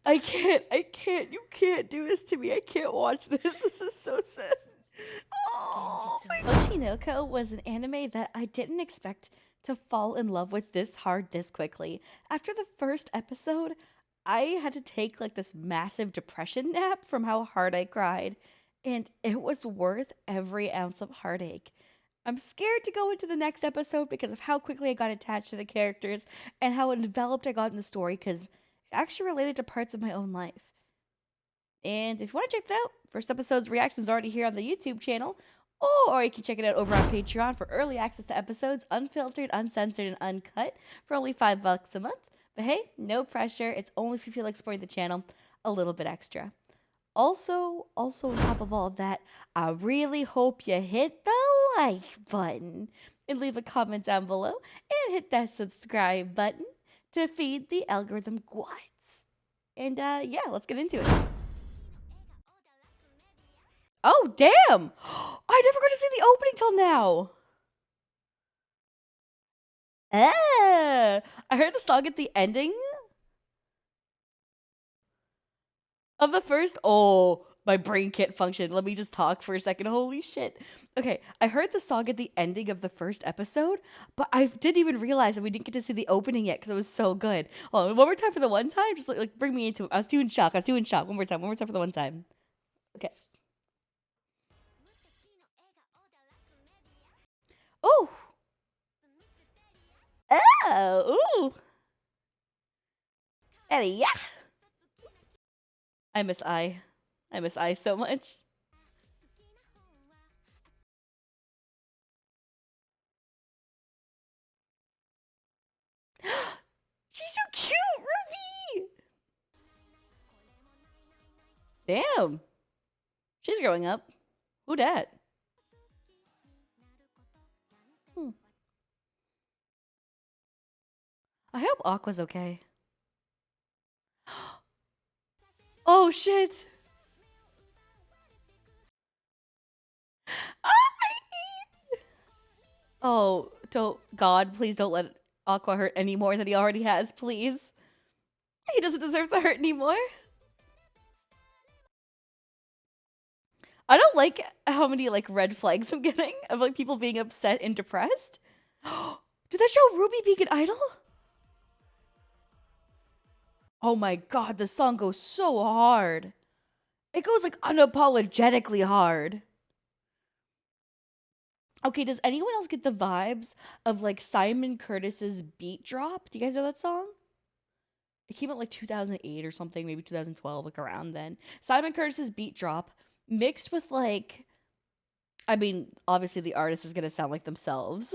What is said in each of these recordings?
You can't do this to me. I can't watch this. This is so sad. Oh, Oshinoko was an anime that I didn't expect to fall in love with this hard this quickly. After the first episode, I had to take like this massive depression nap from how hard I cried, and it was worth every ounce of heartache. I'm scared to go into the next episode because of how quickly I got attached to the characters and how enveloped I got in the story because it actually related to parts of my own life. And if you want to check that out, first episode's reactions already here on the YouTube channel, or you can check it out over on Patreon for early access to episodes, unfiltered, uncensored, and uncut for only $5 a month. But hey, no pressure. It's only if you feel like supporting the channel a little bit extra. Also, on top of all of that, I really hope you hit the like button and leave a comment down below and hit that subscribe button to feed the algorithm guides. And yeah, let's get into it. Oh, damn! I never got to see the opening till now. I heard the song at the ending of the first. Oh, my brain can't function. Let me just talk for a second. Holy shit. Okay, I heard the song at the ending of the first episode, but I didn't even realize that we didn't get to see the opening yet because it was so good. Oh, one more time for the one time. Just like bring me into it. I was doing shock. One more time. One more time for the one time. Okay. Oh. Oh. Ooh. Eddie, yeah. I miss I. I miss I so much. She's so cute, Ruby! Damn. She's growing up. Who dat? Hmm. I hope Aqua's okay. Oh, shit. Oh, don't. God, please don't let Aqua hurt any more than he already has, please. He doesn't deserve to hurt anymore. I don't like how many like red flags I'm getting of like people being upset and depressed. Did that show Ruby being an idol? Oh my god, the song goes so hard. It goes like unapologetically hard. Okay, does anyone else get the vibes of like Simon Curtis's Beat Drop? Do you guys know that song? It came out like 2008 or something, maybe 2012, like around then. Simon Curtis's Beat Drop mixed with like, I mean, obviously the artist is gonna sound like themselves,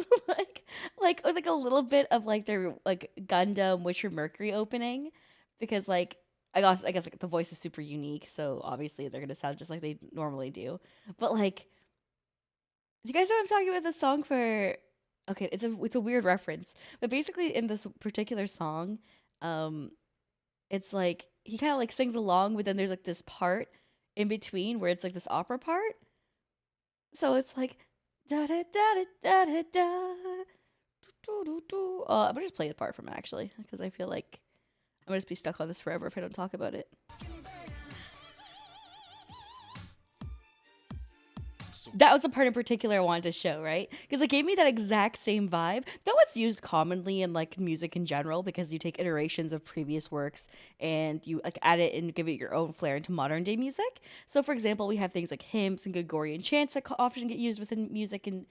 like a little bit of like their like Gundam Witcher Mercury opening, because like I guess like the voice is super unique, so obviously they're gonna sound just like they normally do. But like, do you guys know what I'm talking about? The song for okay, it's a weird reference, but basically in this particular song, um, it's like he kind of like sings along, but then there's like this part in between where it's like this opera part. So it's like da da da da da da. I'm gonna just play the part from it actually, because I feel like I'm gonna just be stuck on this forever if I don't talk about it. That was the part in particular I wanted to show, right? Because it gave me that exact same vibe, though it's used commonly in like music in general, because you take iterations of previous works and you like add it and give it your own flair into modern day music. So, for example, we have things like hymns and Gregorian chants that often get used within music and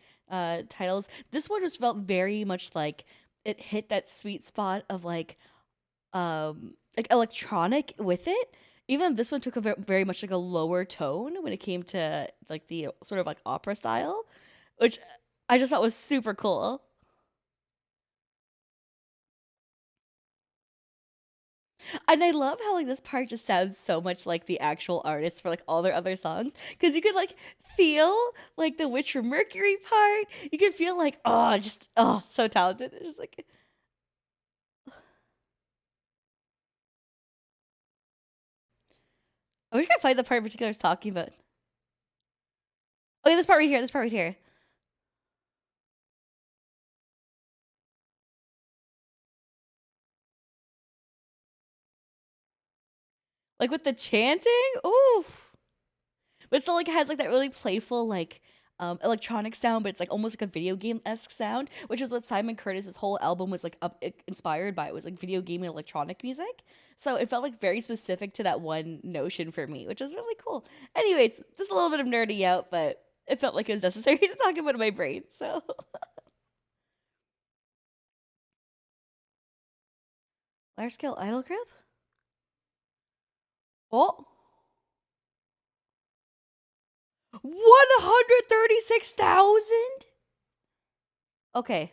titles. This one just felt very much like it hit that sweet spot of like electronic with it. Even this one took a very much like a lower tone when it came to like the sort of like opera style, which I just thought was super cool. And I love how like this part just sounds so much like the actual artists for like all their other songs, because you could like feel like the Witcher Mercury part. You could feel like just so talented. It's just like I wish I could find the part in particular I was talking about. Okay, this part right here. This part right here. Like with the chanting? Ooh. But still like has like that really playful like electronic sound, but it's like almost like a video game-esque sound, which is what Simon Curtis's whole album was like inspired by. It was like video game and electronic music. So it felt like very specific to that one notion for me, which was really cool. Anyways, just a little bit of nerdy out, but it felt like it was necessary to talk about in my brain. So large scale idol group? Oh, 136,000? Okay.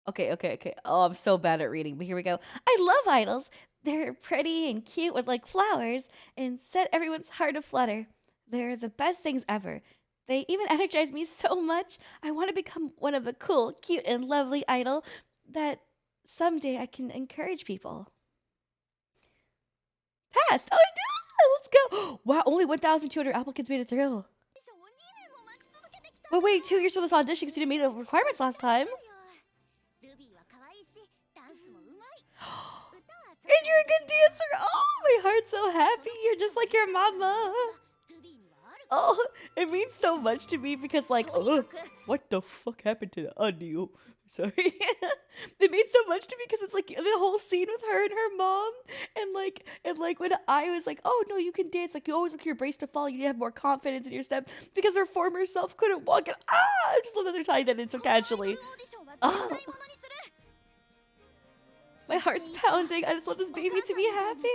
Okay. Oh, I'm so bad at reading, but here we go. I love idols. They're pretty and cute with like flowers and set everyone's heart aflutter. They're the best things ever. They even energize me so much. I want to become one of the cool, cute, and lovely idol that someday I can encourage people. Passed. Oh, I did it. Let's go. Wow, only 1,200 applicants made it through. But wait, 2 years for this audition because you didn't meet the requirements last time. And you're a good dancer. Oh, my heart's so happy. You're just like your mama. Oh, it means so much to me because like, what the fuck happened to the audio? Sorry. It means so much to me because it's like the whole scene with her and her mom, and like when I was like, oh no, you can dance. Like you always look your brace to fall. You need to have more confidence in your step because her former self couldn't walk. And I just love that they're tying that in so casually. Oh. My heart's pounding. I just want this baby to be happy.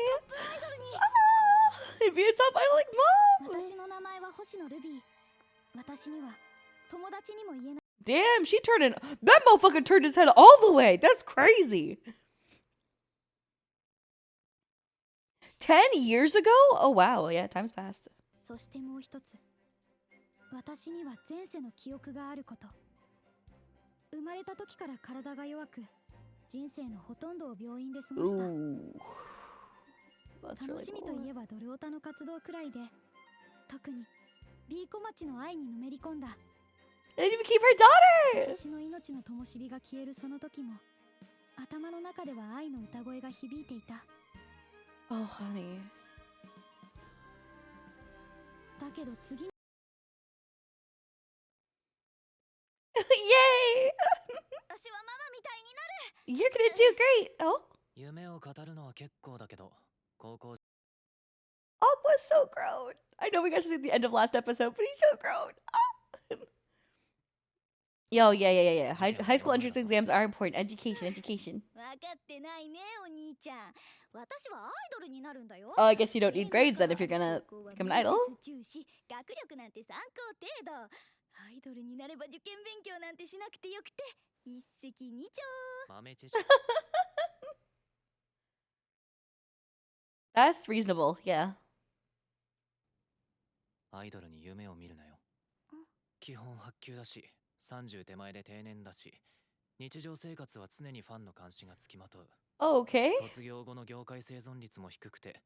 Be a top idol like mom. Damn, she turned in. That motherfucker turned his head all the way. That's crazy. 10 years ago? Oh wow, yeah, time's passed. そしてもう一つ。私には前世の記憶があること。生まれた時から体が弱く、人生のほとんどを病院で過ごした。楽しみといえばドルオタの活動くらいで、特にビーコ町の愛にのめり込んだ。They didn't even keep her daughter! 私の命の灯火が消えるその時も、頭の中では愛の歌声が響いていた。Oh, honey. だけど次の Yay! 私はママみたいになる You're gonna do great! Oh? 夢を語るのは結構だけど、高校 Aqua's so grown! I know we got to see the end of last episode, but he's so grown! Yo, yeah. High school entrance exams are important. Education. Oh, I guess you don't need grades then if you're gonna become an idol. That's reasonable, yeah. アイドルに夢を見るなよ。基本発給だし、30手前で定年だし、日常生活は常にファンの監視がつきまとう。Okay. 卒業後の業界生存率も低くて。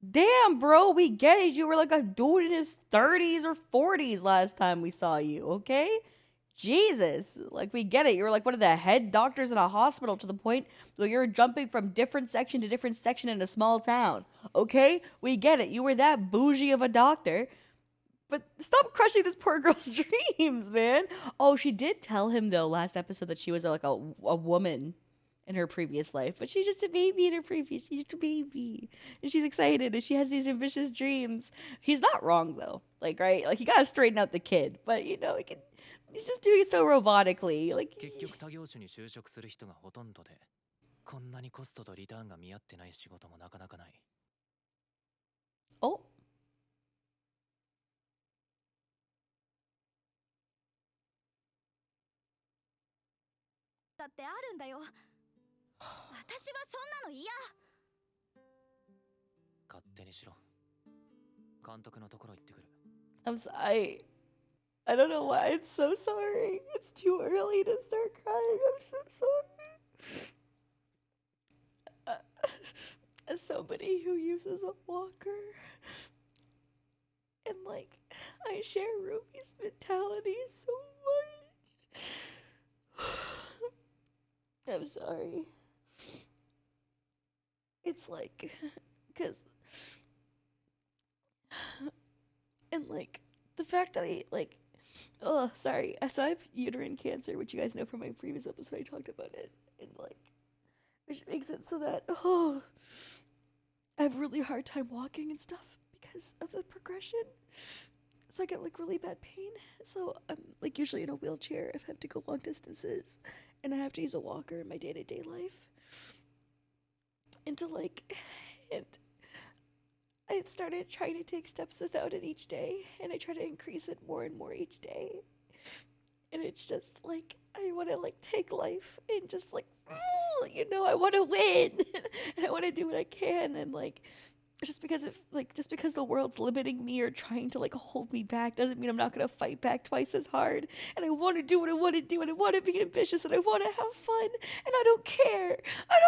Damn, bro, we get it. You were like a dude in his 30s or 40s last time we saw you, okay? Jesus, like we get it. You were like one of the head doctors in a hospital to the point where you're jumping from different section to different section in a small town. Okay, we get it. You were that bougie of a doctor. But stop crushing this poor girl's dreams, man. Oh, she did tell him though last episode that she was like a woman in her previous life, but she's just a baby in her previous. She's just a baby, and she's excited, and she has these ambitious dreams. He's not wrong though. Like right, like you gotta straighten out the kid, but you know he can. He's just doing it so robotically. Like. 結局他業種に就職する人がほとんどで、こんなにコストとリターンが見合ってない仕事もなかなかない。Oh. だってあるんだよ。私はそんなの嫌。勝手にしろ。監督のところ行ってくる。I'm sorry. I don't know why I'm so sorry. It's too early to start crying. I'm so sorry. As somebody who uses a walker, and like, I share Ruby's mentality so much. I'm sorry. it's like, because, and like, the fact that I, like, oh, sorry. So I have uterine cancer, which you guys know from my previous episode. I talked about it. And, like, which makes it so that, oh, I have a really hard time walking and stuff because of the progression. So I get, like, really bad pain. So I'm, like, usually in a wheelchair if I have to go long distances. And I have to use a walker in my day-to-day life. And to, like, and I've started trying to take steps without it each day. And I try to increase it more and more each day. And it's just like I want to like take life and just like I want to win and I want to do what I can, and like just because the world's limiting me or trying to like hold me back doesn't mean I'm not going to fight back twice as hard. And I want to do what I want to do, and I want to be ambitious, and I want to have fun, and I don't care. And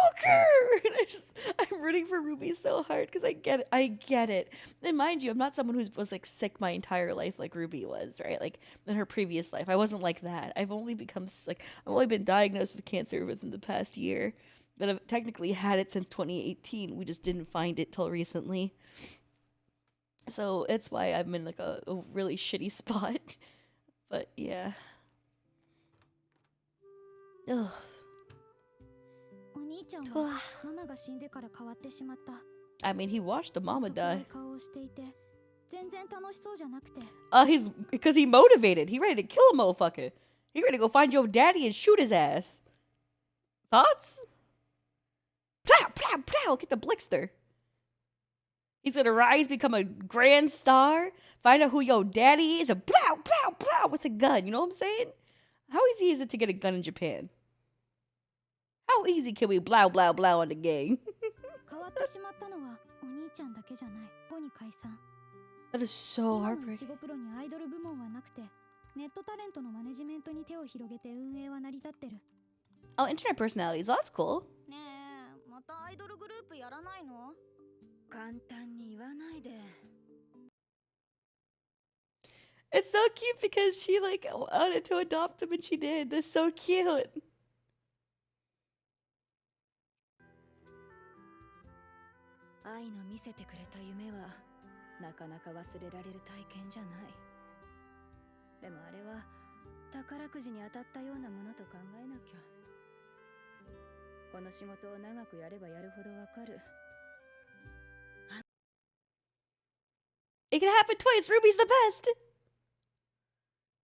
I'm rooting for Ruby so hard because I get it. And mind you, I'm not someone who was like sick my entire life like Ruby was, right? Like in her previous life I wasn't like that. I've only been diagnosed with cancer within the past year, but I've technically had it since 2018. We just didn't find it till recently. So that's why I'm in like a really shitty spot. But yeah. Ugh. I mean, he watched the mama die. He's because he motivated. He ready to kill a motherfucker. He ready to go find your daddy and shoot his ass. Thoughts? Plow, plow, plow, get the blickster. He's gonna rise, become a grand star, find out who your daddy is, and plow, plow, plow with a gun. You know what I'm saying? How easy is it to get a gun in Japan? How easy can we blow, blow, blow on the gang? That is so heartbreaking. Oh, internet personalities. Oh, that's cool. It's so cute because she like wanted to adopt them and she did. That's so cute. It can happen twice. Ruby's the best.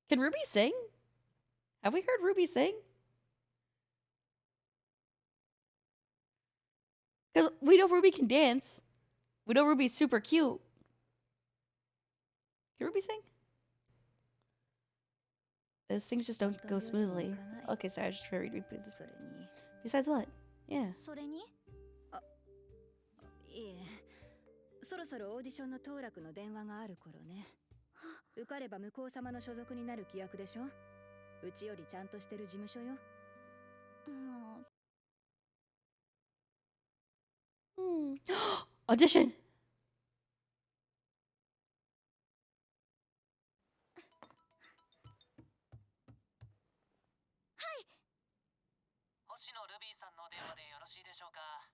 Can Ruby sing? Have we heard Ruby sing? Because we know Ruby can dance. We know Ruby's super cute. Can Ruby sing? Those things just don't go smoothly. Okay, sorry, I just try to read this. Besides what? Yeah. Audition!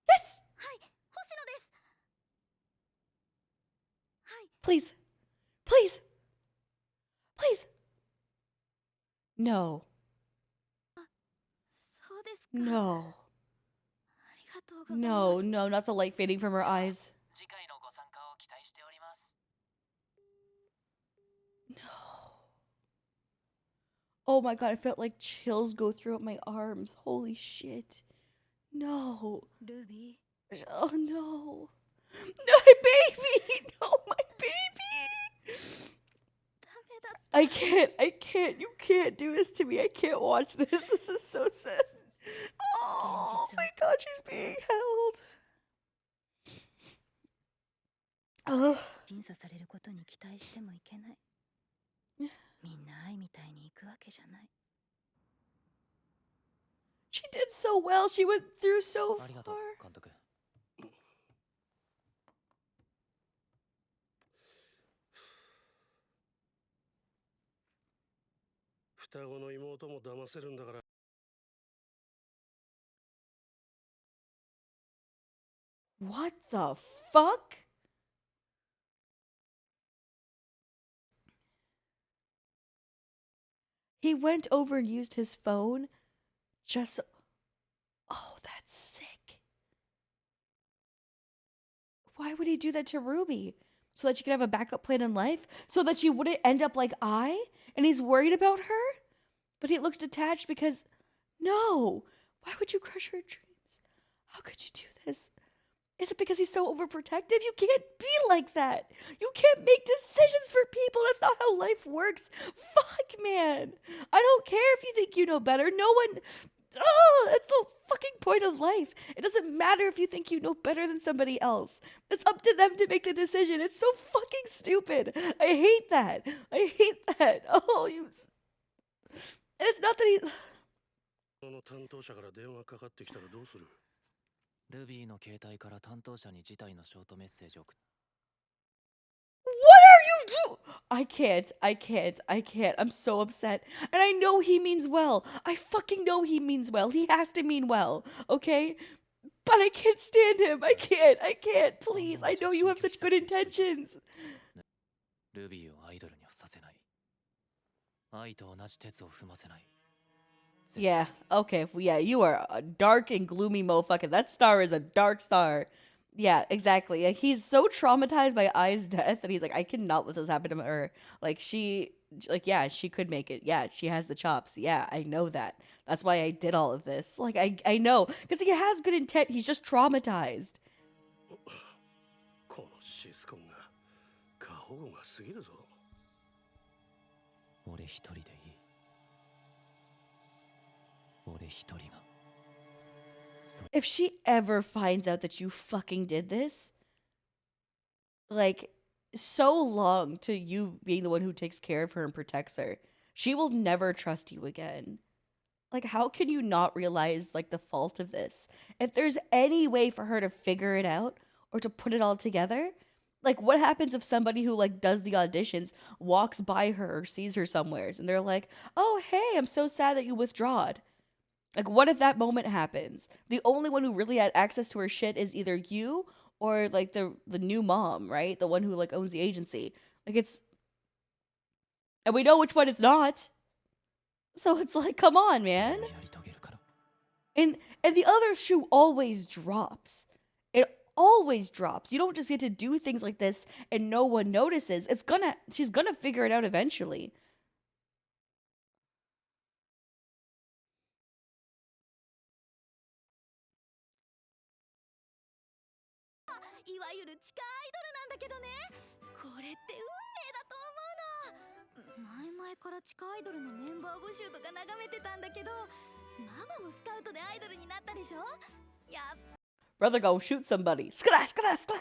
Yes! Please. Please. Please. No. No. No, no, not the light fading from her eyes. No. Oh my god, I felt like chills go throughout my arms. Holy shit. No. Ruby. Oh no. No, my baby! No, my baby! I can't. You can't do this to me. I can't watch this. This is so sad. Oh my god, she's being held. Oh. She did so well. She went through so far. 双子の妹も騙せるんだから。What the fuck? He went over and used his phone just. Oh, that's sick. Why would he do that to Ruby? So that she could have a backup plan in life? So that she wouldn't end up like I? And he's worried about her? But he looks detached because. No! Why would you crush her dreams? How could you do this? Is it because he's so overprotective? You can't be like that. You can't make decisions for people. That's not how life works. Fuck, man. I don't care if you think you know better. No one. Oh, that's the fucking point of life. It doesn't matter if you think you know better than somebody else. It's up to them to make the decision. It's so fucking stupid. I hate that. I hate that. Oh, you. And it's not that he. の担当者から電話かかってきたらどうする？ルビーの携帯から担当者に事態のショートメッセージを送っ What are you doing? I can't. I'm so upset. And I know he means well. I fucking know he means well. He has to mean well, okay? But I can't stand him. I can't. Please. I know you have such good intentions. ルビーをアイドルにはさせない。愛と同じ鉄を踏ませない。 Yeah, okay. Yeah, you are a dark and gloomy motherfucker. That star is a dark star. Yeah, exactly. Like, he's so traumatized by Ai's death that he's like, I cannot let this happen to her. Like, yeah, she could make it. Yeah, she has the chops. Yeah, I know that. That's why I did all of this. Like, I know. Because he has good intent. He's just traumatized. このシスコンが過保護が過ぎるぞ。俺一人でいい。俺一人が。 If she ever finds out that you fucking did this, like, so long to you being the one who takes care of her and protects her, she will never trust you again. Like, how can you not realize, like, the fault of this? If there's any way for her to figure it out or to put it all together, like, what happens if somebody who, like, does the auditions walks by her or sees her somewheres and they're like, oh, hey, I'm so sad that you withdrawed. Like, what if that moment happens? The only one who really had access to her shit is either you or, like, the new mom, right? The one who, like, owns the agency. Like, it's... And we know which one it's not. So it's like, come on, man. And the other shoe always drops. It always drops. You don't just get to do things like this and no one notices. She's gonna figure it out eventually. Brother go shoot somebody. Skla, skla, skla.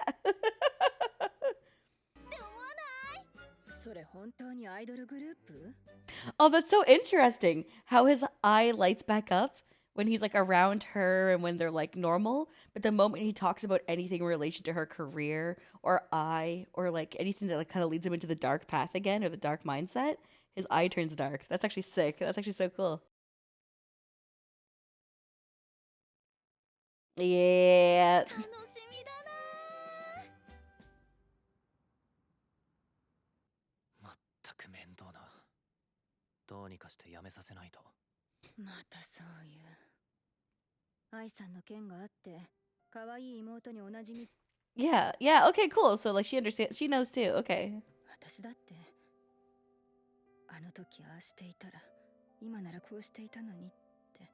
Oh, that's so interesting. How his eye lights back up when he's like around her and when they're like normal. But the moment he talks about anything in relation to her career or eye or like anything that like kind of leads him into the dark path again or the dark mindset, his eye turns dark. That's actually sick. That's actually so cool. Yeah. 全く面倒な。どうにかしてやめさせないと。またそういう。愛さんの件があって、可愛い妹に同じみ。Yeah, yeah, okay, cool. So like she understands, she knows too. Okay. 私だって、あの時ああしていたら、今ならこうしていたのにって、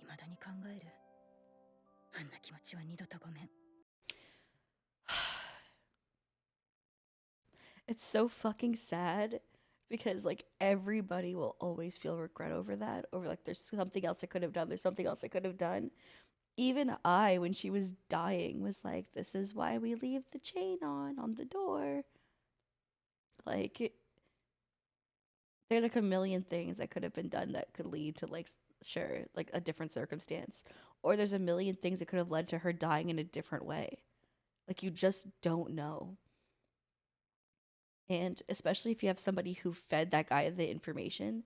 未だに考える。あんな気持ちは二度とごめん。It's so fucking sad because like everybody will always feel regret over that, over like there's something else I could have done, there's something else I could have done. Even I, when she was dying, was like, this is why we leave the chain on the door. Like, there's like a million things that could have been done that could lead to like, sure, like a different circumstance. Or there's a million things that could have led to her dying in a different way. Like, you just don't know. And especially if you have somebody who fed that guy the information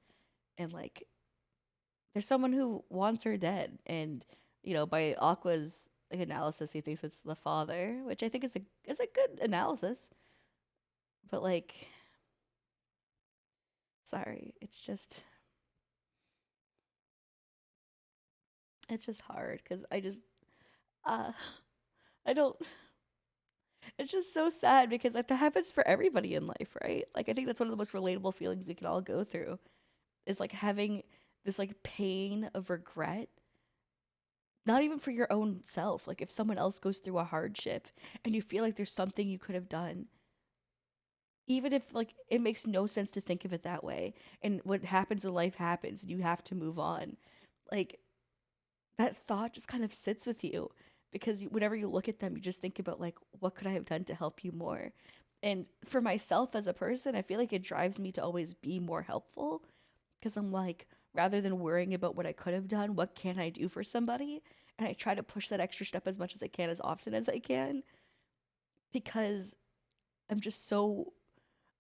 and like, there's someone who wants her dead. And, you know, by Aqua's like analysis, he thinks it's the father, which I think is a good analysis. But like, sorry, it's just hard because uh I don't. It's just so sad because like that happens for everybody in life, right? Like I think that's one of the most relatable feelings we can all go through is like having this like pain of regret, not even for your own self. Like if someone else goes through a hardship and you feel like there's something you could have done, even if like it makes no sense to think of it that way, and what happens in life happens and you have to move on. Like that thought just kind of sits with you because whenever you look at them, you just think about like, what could I have done to help you more? And for myself as a person, I feel like it drives me to always be more helpful because I'm like, rather than worrying about what I could have done, what can I do for somebody? And I try to push that extra step as much as I can, as often as I can, because I'm just so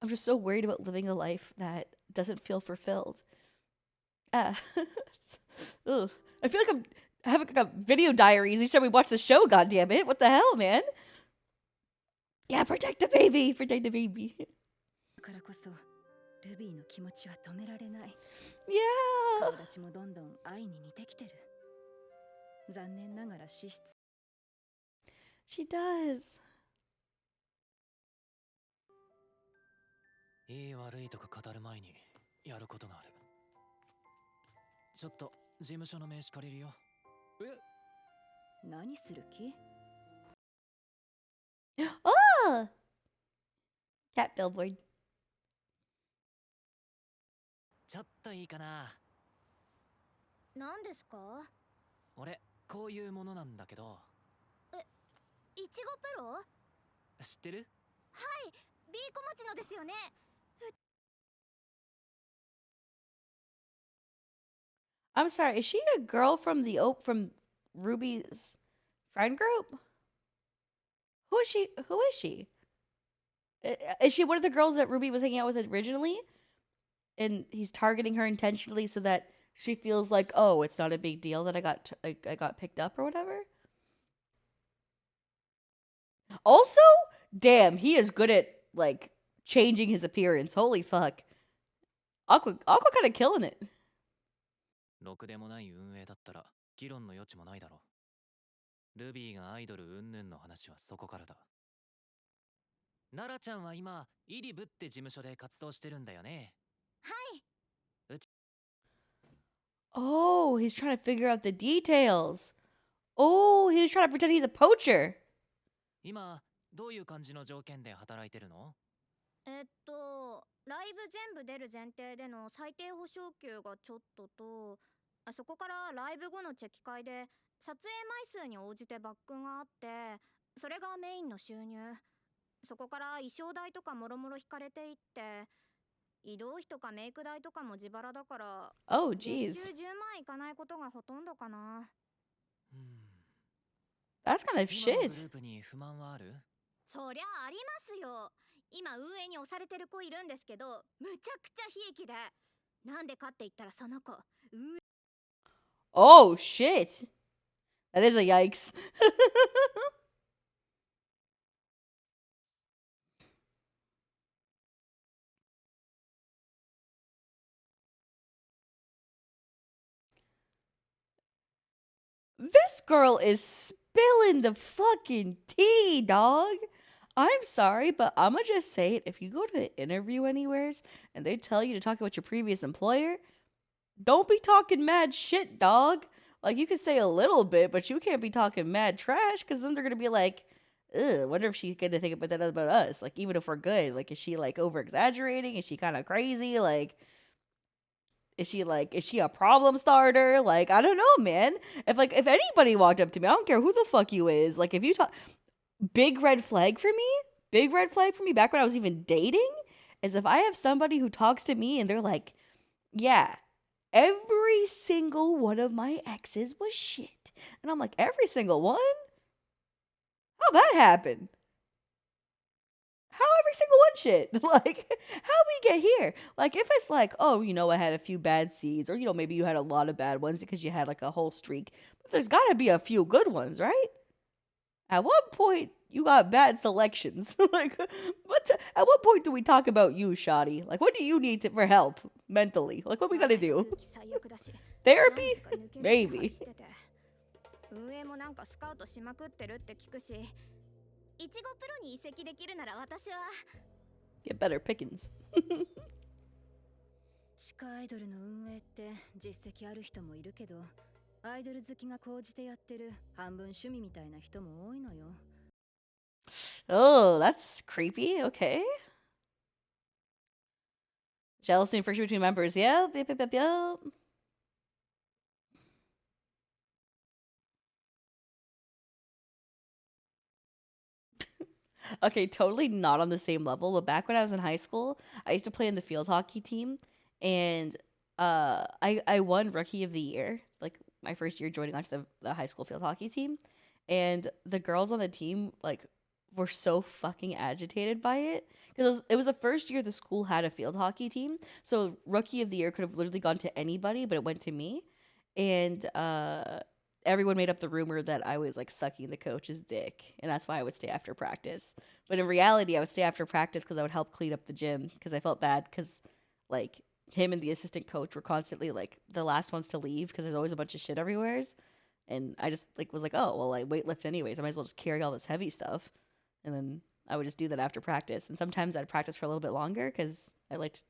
worried about living a life that doesn't feel fulfilled. Ugh. I feel like I'm having like a video diaries each time we watch the show. God damn it! What the hell, man? Yeah, protect the baby. Protect the baby. だからこそルビーの気持ちは止められない。 Yeah. 顔立ちもどんどん愛に似てきてる。残念ながら資質。She does. いい悪いとか語る前にやることがある。ちょっと事務所の名刺借りるよ。何する気？ Oh! Cat billboard. ちょっといいかな。何ですか？俺こういうものなんだけど。いちごプロ？はい、知ってる？ビーコモチのですよね。I'm sorry. Is she a girl from from Ruby's friend group? Who is she? Who is she? Is she one of the girls that Ruby was hanging out with originally? And he's targeting her intentionally so that she feels like, oh, it's not a big deal that I got picked up or whatever. Also, damn, he is good at like changing his appearance. Holy fuck. Aqua kind of killing it. ろくでもない運営だったら議論の余地もないだろう。ルビーがアイドル云々の話はそこからだ。奈々ちゃんは今イリブって事務所で活動してるんだよね。はい。Oh, he's trying to figure out the details. Oh, he's trying to pretend he's a poacher. 今どういう感じの条件で働いてるの？ライブ全部出る前提での最低保証給がちょっと、そこからライブ後のチェキ会で撮影枚数に応じてバックがあって、それがメインの収入。そこから衣装代とかもろもろ引かれていって、移動費とかメイク代とかも自腹だから、Oh, 月 jeez. 収10万いかないことがほとんどかな。That's kind of 今の shit. グループに不満はある？そりゃありますよ。今運営に押されてる子いるんですけど、むちゃくちゃ悲劇で。なんでかって言ったらその子、Oh, shit. That is a yikes. This girl is spilling the fucking tea, dog. I'm sorry, but I'm gonna just say it. If you go to an interview anywheres and they tell you to talk about your previous employer, don't be talking mad shit, dog. Like, you could say a little bit, but you can't be talking mad trash, because then they're gonna be like, ugh, wonder if she's gonna think about that about us. Like, even if we're good, like, is she, like, over-exaggerating? Is she kind of crazy? Like, is she a problem starter? Like, I don't know, man. If anybody walked up to me, I don't care who the fuck you is. Like, if you talk, big red flag for me back when I was even dating, is if I have somebody who talks to me and they're like, yeah, every single one of my exes was shit. And I'm like, every single one? How'd that happen? How every single one shit? Like, how'd we get here? Like, if it's like, oh, I had a few bad seeds, or, maybe you had a lot of bad ones because you had like a whole streak, but there's gotta be a few good ones, right? At what point you got bad selections? Like, at what point do we talk about you, Shoddy? Like, what do you need for help mentally? Like, what we gotta do? 空気最悪だし Therapy? なんとか抜ける気 Maybe. 配してて運営もなんかスカウトしまくってるって聞くしいちごプロに移籍できるなら私は Get better pickings. 地下アイドルの運営って実績ある人もいるけど、アイドル好きが高じてやってる半分趣味みたいな人も多いのよ。 Oh, that's creepy. Okay. Jealousy and friction between members. Yep, yep, yep, yep, yep. Okay, totally not on the same level, but back when I was in high school, I used to play in the field hockey team, and I won rookie of the year, like my first year joining onto the high school field hockey team, and the girls on the team like were so fucking agitated by it because it was the first year the school had a field hockey team, so rookie of the year could have literally gone to anybody, but it went to me, and everyone made up the rumor that I was like sucking the coach's dick, and that's why I would stay after practice. But in reality, I would stay after practice because I would help clean up the gym because I felt bad because like him and the assistant coach were constantly like the last ones to leave because there's always a bunch of shit everywhere. And I just like was like, oh well, I weightlift anyways. I might as well just carry all this heavy stuff, and then I would just do that after practice. And sometimes I'd practice for a little bit longer because I liked,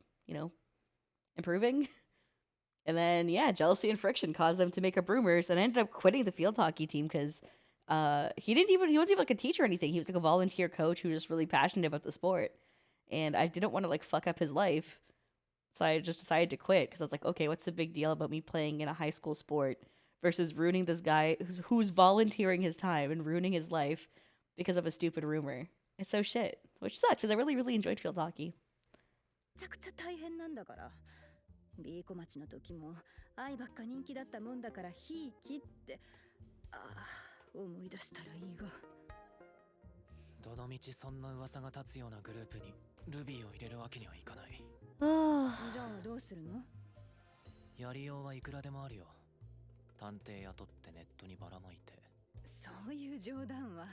improving. And then, yeah, jealousy and friction caused them to make up rumors, and I ended up quitting the field hockey team because he wasn't even like a teacher or anything. He was like a volunteer coach who was just really passionate about the sport, and I didn't want to like fuck up his life, so I just decided to quit because I was like, okay, what's the big deal about me playing in a high school sport versus ruining this guy who's volunteering his time and ruining his life because of a stupid rumor? It's so shit, which sucks because I really, really enjoyed field hockey. めちゃくちゃ大変なんだから。ビーコ町の時も愛ばっか人気だったもんだからひいきって、思い出したらいいが。どのみちそんな噂が立つようなグループにルビーを入れるわけにはいかない。じゃあどうするの？やりようはいくらでもあるよ。探偵雇ってネットにばらまいて。そういう冗談は。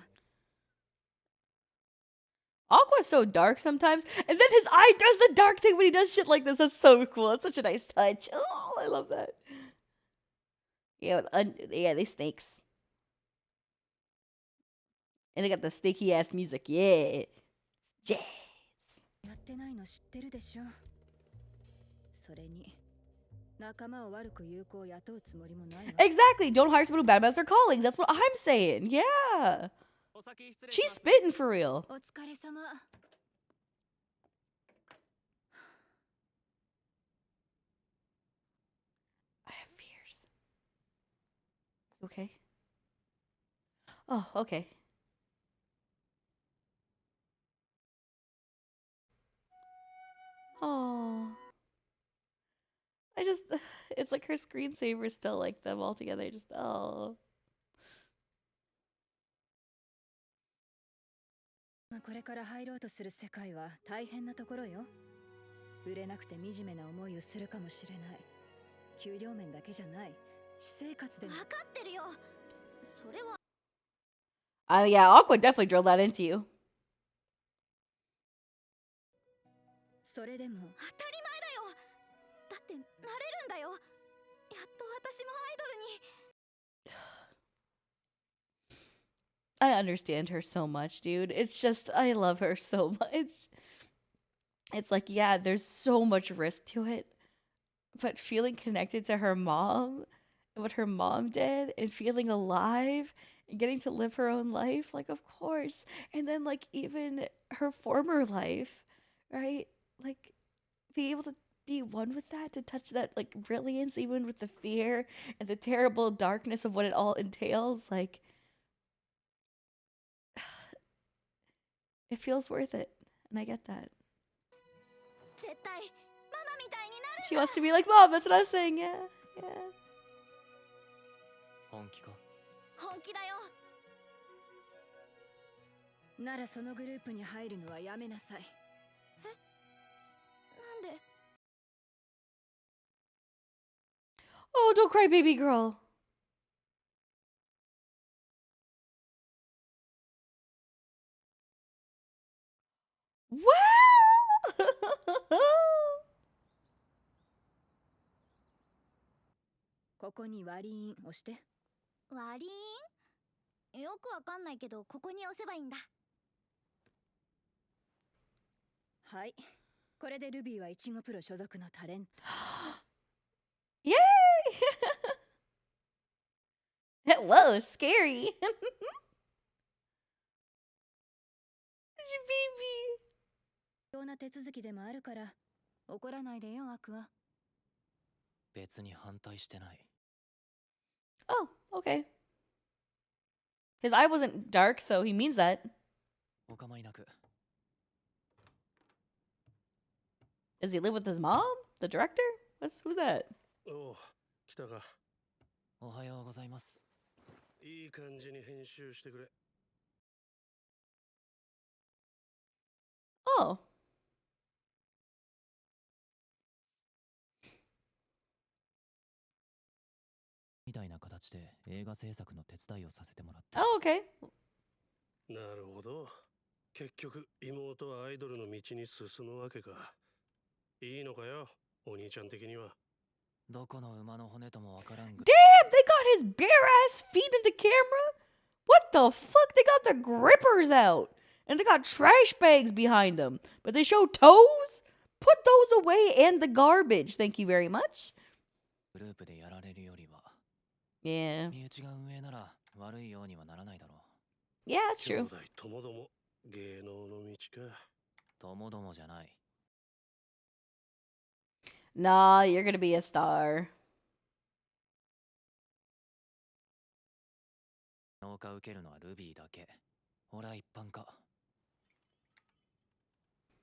Aqua's so dark sometimes, and then his eye does the dark thing when he does shit like this. That's so cool. That's such a nice touch. Oh, I love that. Yeah, they snakes. And they got the snaky ass music. Yeah. Jazz. やってないの知ってるでしょ。それに仲間を悪く有効雇うつもりもないわ。Exactly. Don't hire someone who badmouths their colleagues. That's what I'm saying. Yeah. She's spitting for real. お疲れ様。I have fears. Okay. Oh, okay. Oh. It's like her screensaver still like them all together. Just, oh. これから入ろうとする世界は大変なところよ。売れなくて惨めな思いをするかもしれない。給料面だけじゃない。私生活でも。分かってるよ。それは。Yeah, Aqua definitely drilled that into you. それでも。当たり前だよ。だってなれるんだよ。やっと私もアイドルに。I understand her so much, dude. It's just, I love her so much. It's like, yeah, there's so much risk to it. But feeling connected to her mom and what her mom did and feeling alive and getting to live her own life, like, of course. And then, like, even her former life, right? Like, be able to be one with that, to touch that, like, brilliance, even with the fear and the terrible darkness of what it all entails, like, it feels worth it, and I get that. She wants to be like Mom, that's what I was saying, yeah. 本気か？本気だよ。ならそのグループに入るのはやめなさい。なんで？ Oh, don't cry, baby girl. Wow! ここに割り印押して。割りよくわかんないけど、ここに押せばいいんだ。はい。これでルビーはイチゴプロ所属のタレント。Yay! Whoa, scary. Baby. 必要な手続きでもあるから怒らないでよ、アクア。別に反対してない。 Oh, okay. His eye wasn't dark, so he means that. お構いなく。 Does he live with his mom? The director? Who's that? おう、来たか。おはようございます。いい感じに編集してくれ。Oh. みたいな形で映画制作の手伝いをさせてもらって。 Oh, okay. なるほど。結局、妹はアイドルの道に進むわけか。いいのかよ、お兄ちゃん的には。どこの馬の骨ともわからんぐ。 Damn, they got his bare ass feet in the camera? What the fuck? They got the grippers out. And they got trash bags behind them. But they show toes? Put those away and the garbage. Thank you very much. グループでやられるよりは Yeah. 身内が運営なら悪いようにはならないだろ Yeah, that's 兄 true. 弟ともども芸能の道か。う。ともどもじゃない。 Nah, you're gonna be a star. 農家受けるのはルビーだけ。俺は一般か。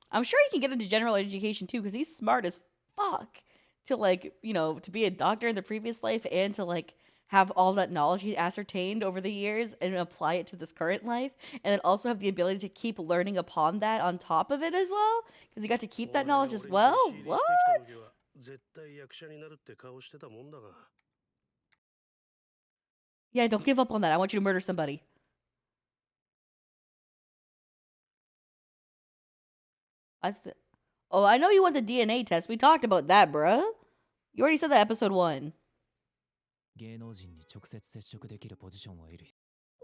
I'm sure he can get into general education too, because he's smart as fuck to like, you know, to be a doctor in the previous life and to like have all that knowledge he ascertained over the years and apply it to this current life, and then also have the ability to keep learning upon that on top of it as well, because he got to keep that knowledge as well. What? 絶対役者になるって顔してたもんだが。 Yeah, don't give up on that. I want you to murder somebody. Oh, I know you want the DNA test. We talked about that, bruh. You already said that episode 1. 芸能人に直接接触できるポジションを得る。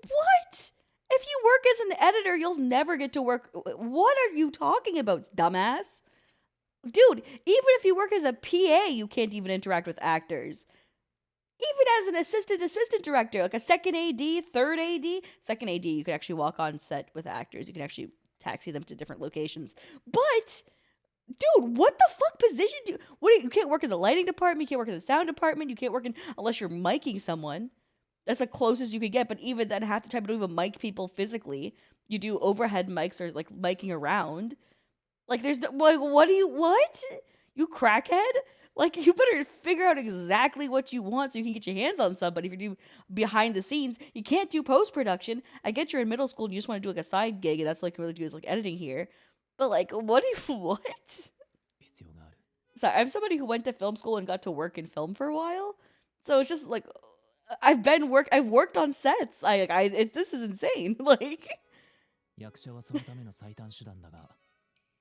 What? If you work as an editor, you'll never get to work. What are you talking about, dumbass? Dude, even if you work as a PA, you can't even interact with actors. Even as an assistant director, like a second AD, third AD, second AD, you can actually walk on set with actors. You can actually taxi them to different locations. But, dude, what the fuck position do you can't work in the lighting department, you can't work in the sound department, you can't work in, unless you're miking someone. That's the closest you could get, but even then, half the time you don't even mic people physically. You do overhead mics or like miking around. Like, there's like, what? You crackhead? Like, you better figure out exactly what you want so you can get your hands on somebody if you do behind the scenes. You can't do post-production. I get you're in middle school and you just want to do like a side gig, and that's like really do is like editing here. But like, what? 必要がある。 Sorry, I'm somebody who went to film school and got to work in film for a while. So it's just like, I've worked on sets. This is insane. Like, 役者はそのための最短手段だが、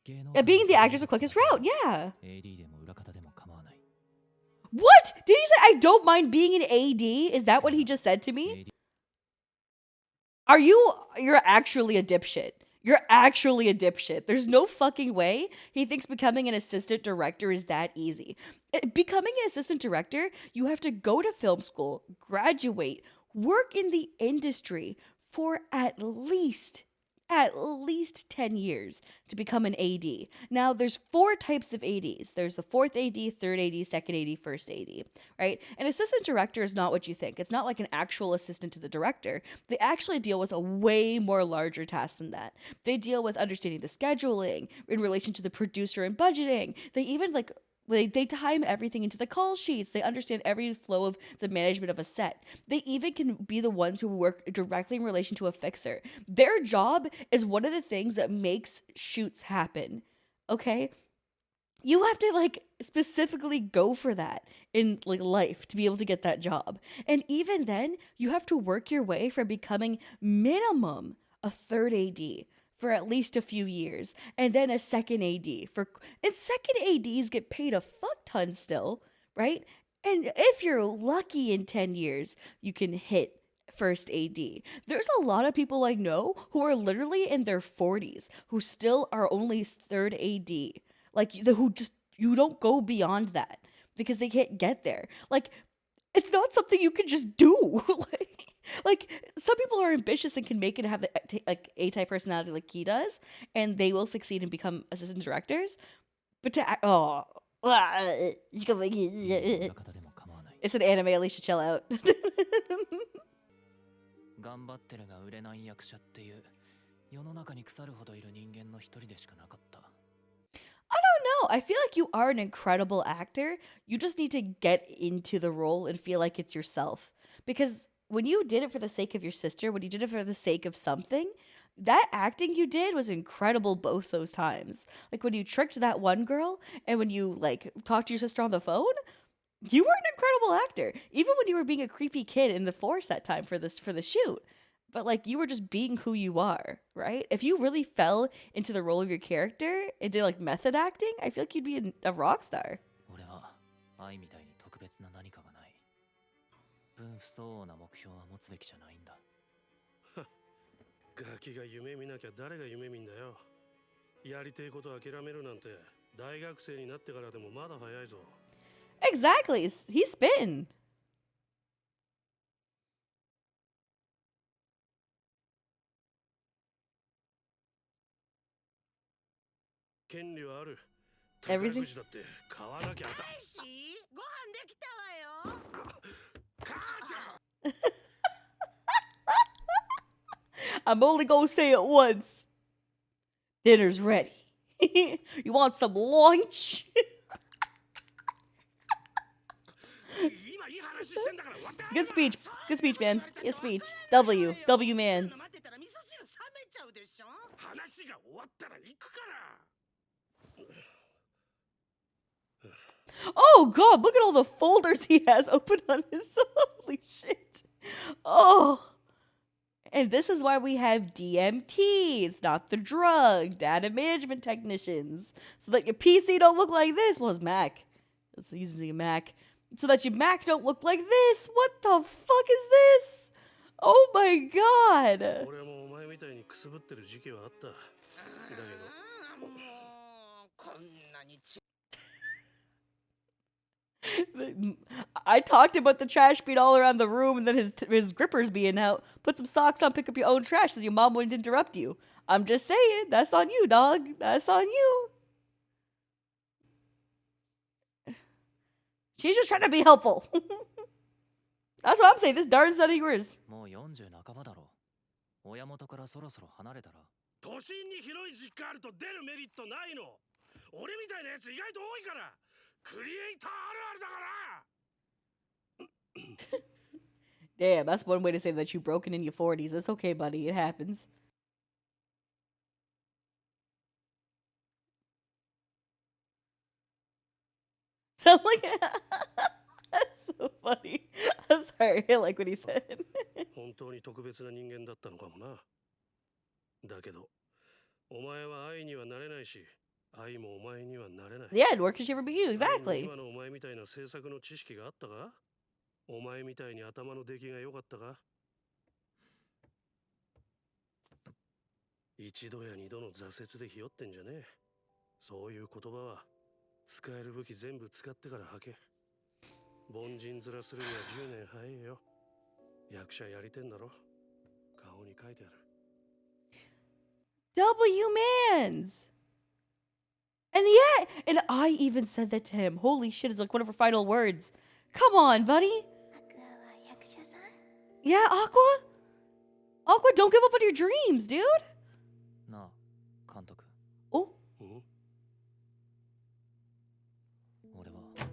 芸能 yeah, being the actor's the quickest route. Yeah. AD でも裏方でも構わない。 What? Did he say I don't mind being an AD? Is that what he just said to me? AD You're actually a dipshit. You're actually a dipshit. There's no fucking way he thinks becoming an assistant director is that easy. Becoming an assistant director, you have to go to film school, graduate, work in the industry for at least 10 years to become an AD. Now, there's 4 types of ADs. There's the 4th AD, 3rd AD, 2nd AD, 1st AD, right? An assistant director is not what you think. It's not like an actual assistant to the director. They actually deal with a way more larger task than that. They deal with understanding the scheduling in relation to the producer and budgeting. They even they time everything into the call sheets. They understand every flow of the management of a set. They even can be the ones who work directly in relation to a fixer. Their job is one of the things that makes shoots happen. Okay? You have to like specifically go for that in like life to be able to get that job. And even then, you have to work your way from becoming minimum a 3rd AD, for at least a few years, and then a second AD and second ADs get paid a fuck ton still, right? And if you're lucky in 10 years, you can hit first AD. There's a lot of people I know who are literally in their 40s who still are only third AD. Like who just you don't go beyond that because they can't get there. Like it's not something you can just do. like some people are ambitious and can make it have the like A-type personality like he does, and they will succeed and become assistant directors. But to it's an anime, Alicia, chill out. 頑張ってるが売れない役者っていう世の中に腐るほどいる人間の一人でしかなかった。 I don't know. I feel like you are an incredible actor. You just need to get into the role and feel like it's yourself. Because when you did it for the sake of your sister, when you did it for the sake of something, that acting you did was incredible both those times. Like when you tricked that one girl and when you like talked to your sister on the phone, you were an incredible actor. Even when you were being a creepy kid in the forest that time for the shoot. But like you were just being who you are, right? If you really fell into the role of your character and did like method acting, I feel like you'd be a rock star. 俺は愛みたいに特別な何かがない。分不相応な目標は持つべきじゃないんだ。ガキが夢見なきゃ誰が夢見んだよ。やりてえこと諦めるなんて大学生になってからでもまだ早いぞ。Exactly. He's spitting. 権利はある。 Everything? 宝くじだって買わなきゃあた。ご飯できたわよ。母ちゃん。 I'm only gonna say it once. Dinner's ready. You want some lunch? Good speech. Good speech, man. Good speech. W man. 待ってたら味噌汁冷めちゃうでしょ。話が終わったら行くから。 Oh god, look at all the folders he has open on his holy shit. Oh. And this is why we have DMTs, not the drug, data management technicians. So that your PC don't look like this. Well, it's Mac. It's using a Mac. So that your Mac don't look like this. What the fuck is this? Oh my god. 俺もお前みたいにくすぶってる時期はあった。だけど。もうこんなにち。 I talked about the trash being all around the room and then his grippers being out. Put some socks on, pick up your own trash so your mom wouldn't interrupt you. I'm just saying, that's on you, dog. That's on you. She's just trying to be helpful. That's what I'm saying. This darn son of yours. もう40半ばだろ。親元からそろそろ離れたら。都心に広い実家あると出るメリットないの。俺みたいなやつ意外と多いから。 クリエイターあるあるだから。 Damn, that's one way to say that you've broken in your 40s. It's okay, buddy. It happens. Sound like that's so funny. I'm sorry. I like what he said. 本当に特別な人間だったのかもな。だけど、お前は愛にはなれないし。 愛もお前にはなれない。 Yeah, nor can she ever be you. Exactly. 今のお前みたいな制作の知識があったか？お前みたいに頭の出来が良かったか？一度や二度の挫折でひよってんじゃねえ。そういう言葉は使える武器全部使ってから吐け。凡人面するには10年早いよ。役者やりてんだろ。顔に書いてある。 W mans. And yeah, and I even said that to him. Holy shit, it's like one of her final words. Come on, buddy. Yeah, Aqua? Aqua, don't give up on your dreams, dude. なあ、監督。Oh. 俺は。アクア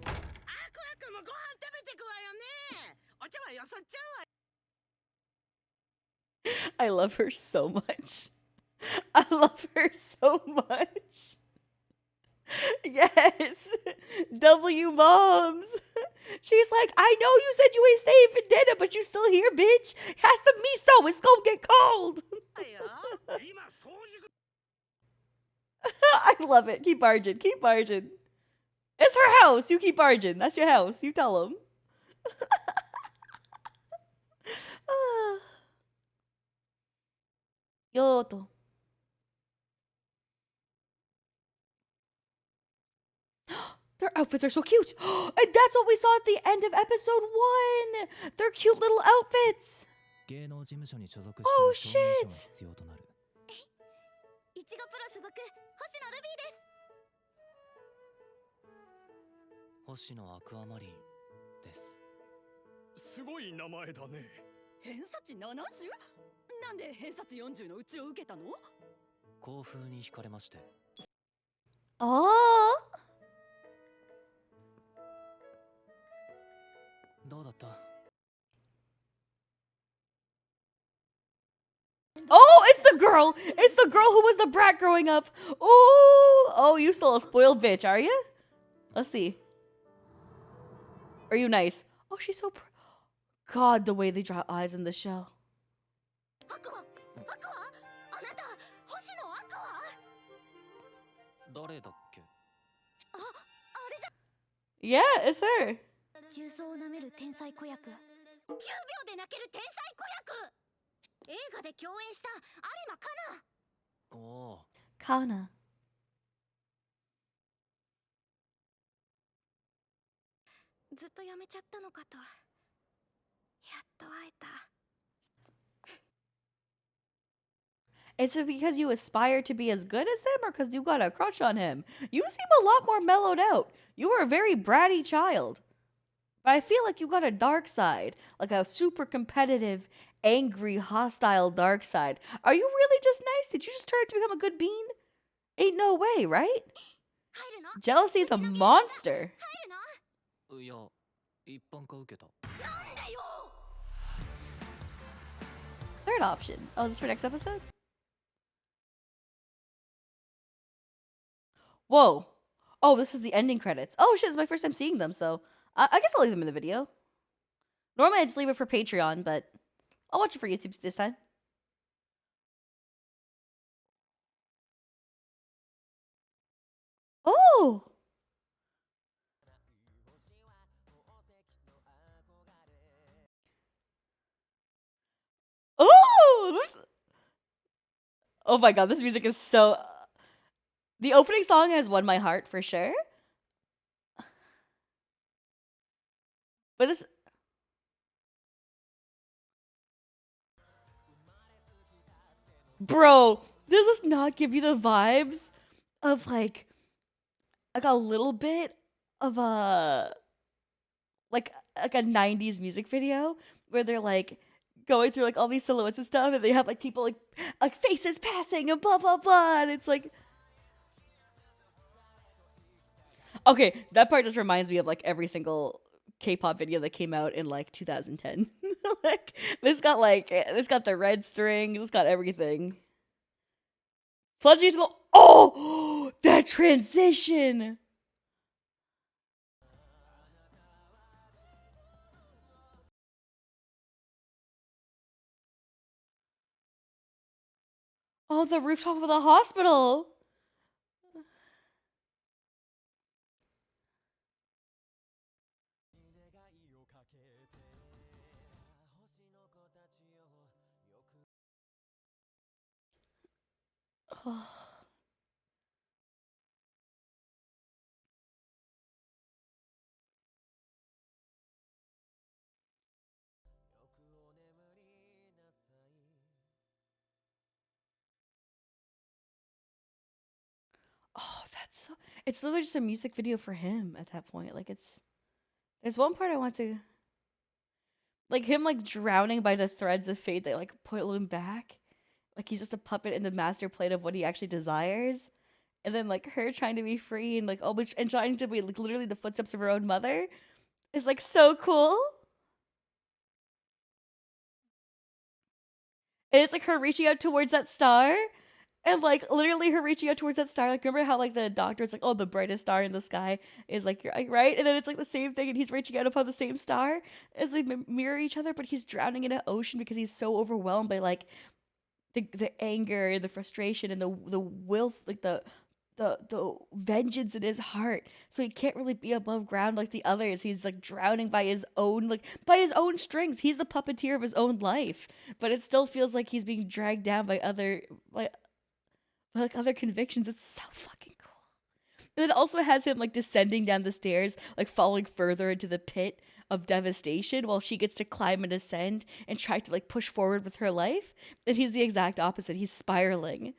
君もご飯食べてくわよね。お茶はよそっちゃうわ。 I love her so much. I love her so much. Yes. W moms. She's like, I know you said you ain't staying for dinner, but you still here, bitch. Have some miso. It's gonna get cold. I love it. Keep barging. Keep barging. It's her house. You keep barging. That's your house. You tell them. Yoto. Their outfits are so cute. And that's what we saw at the end of episode 1. Their cute little outfits. 芸能事務所に所属 Oh, している証明書が shit. 必要となる。いちごプロ所属星野ルビーです。星野アクアマリンです。すごい名前だね。偏差値 70？ なんで偏差値40のうちを受けたの？校風に惹かれまして。Oh. どうだった？ Oh, it's the girl. It's the girl who was the brat growing up. Oh, you still a spoiled bitch, are you? Let's see. Are you nice? Oh, she's so God, the way they draw eyes in the show. アクア、あなた星野アクア？誰だっけ？あれじゃ。 Yeah, it's her. 重曹を舐める天才子役。10秒で泣ける天才子役。映画で共演した有馬香おお。Kana. ずっとやめちゃったのかと。やっと会えた。 Is it because you aspire to be as good as them or because you got a crush on him? You seem a lot more mellowed out. You were a very bratty child. But I feel like you got a dark side, like a super competitive, angry, hostile dark side. Are you really just nice? Did you just turn out to become a good bean? Ain't no way, right? 入るの？ Jealousy is a monster. 入るの？いや、一般化受けた。なんだよ。 Third option. Oh, is this for next episode? Whoa. Oh, this is the ending credits. Oh shit, it's my first time seeing them, so I guess I'll leave them in the video. Normally I just leave it for Patreon, but I'll watch it for YouTube this time. Oh! Oh! Oh my god, this music is so... The opening song has won my heart for sure. But this... Bro, does this not give you the vibes of like a little bit of a like a 90s music video where they're like going through like all these silhouettes and stuff and they have like people like faces passing and blah blah blah and it's like okay, that part just reminds me of like every single K-pop video that came out in like 2010. Like this got the red string, this got everything. Floodgates go. Oh, that transition. Oh, the rooftop of the hospital. Oh. Oh, that's so... It's literally just a music video for him at that point. Like, it's... There's one part I want to... Like, him, like, drowning by the threads of fate that, like, pull him back. Like, he's just a puppet in the master plan of what he actually desires. And then, like, her trying to be free and, like, almost... And trying to be, like, literally the footsteps of her own mother. Is, like, so cool. And it's, like, her reaching out towards that star. And, like, literally her reaching out towards that star. Like, remember how, like, the doctor's like, oh, the brightest star in the sky is, like, right? And then it's, like, the same thing, and he's reaching out upon the same star. As they mirror each other, but he's drowning in an ocean because he's so overwhelmed by, like, the anger and the frustration and the will, like, the the vengeance in his heart, so he can't really be above ground like the others. He's like drowning by his own strings. He's the puppeteer of his own life, but it still feels like he's being dragged down by like other convictions. It's so fucking cool. And it also has him like descending down the stairs, like falling further into the pit of devastation, while she gets to climb and ascend and try to like push forward with her life. And he's the exact opposite. He's spiraling.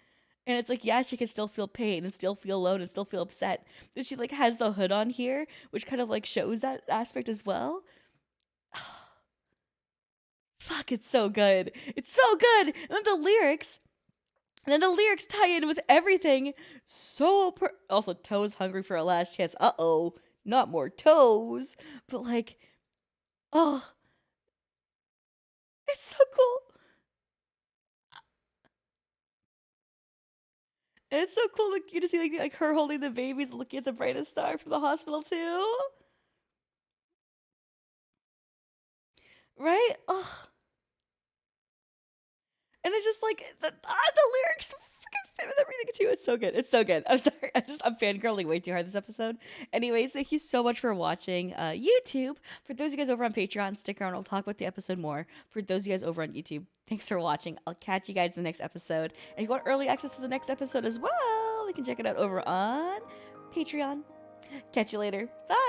And it's like, yeah, she can still feel pain and still feel alone and still feel upset. But she like has the hood on here, which kind of like shows that aspect as well. Fuck, it's so good. It's so good. And then the lyrics tie in with everything. Also, Toe's hungry for a last chance. Uh-oh, not more toes. But like, oh, it's so cool. And it's so cool, like you to see like her holding the babies, looking at the brightest star from the hospital too. Right? Oh, and it's just like the lyrics fucking fit with everything too. It's so good. It's so good. I'm sorry. I'm fangirling way too hard this episode. Anyways, thank you so much for watching YouTube. For those of you guys over on Patreon, stick around. We'll talk about the episode more. For those of you guys over on YouTube, thanks for watching. I'll catch you guys in the next episode. And if you want early access to the next episode as well, you can check it out over on Patreon. Catch you later. Bye.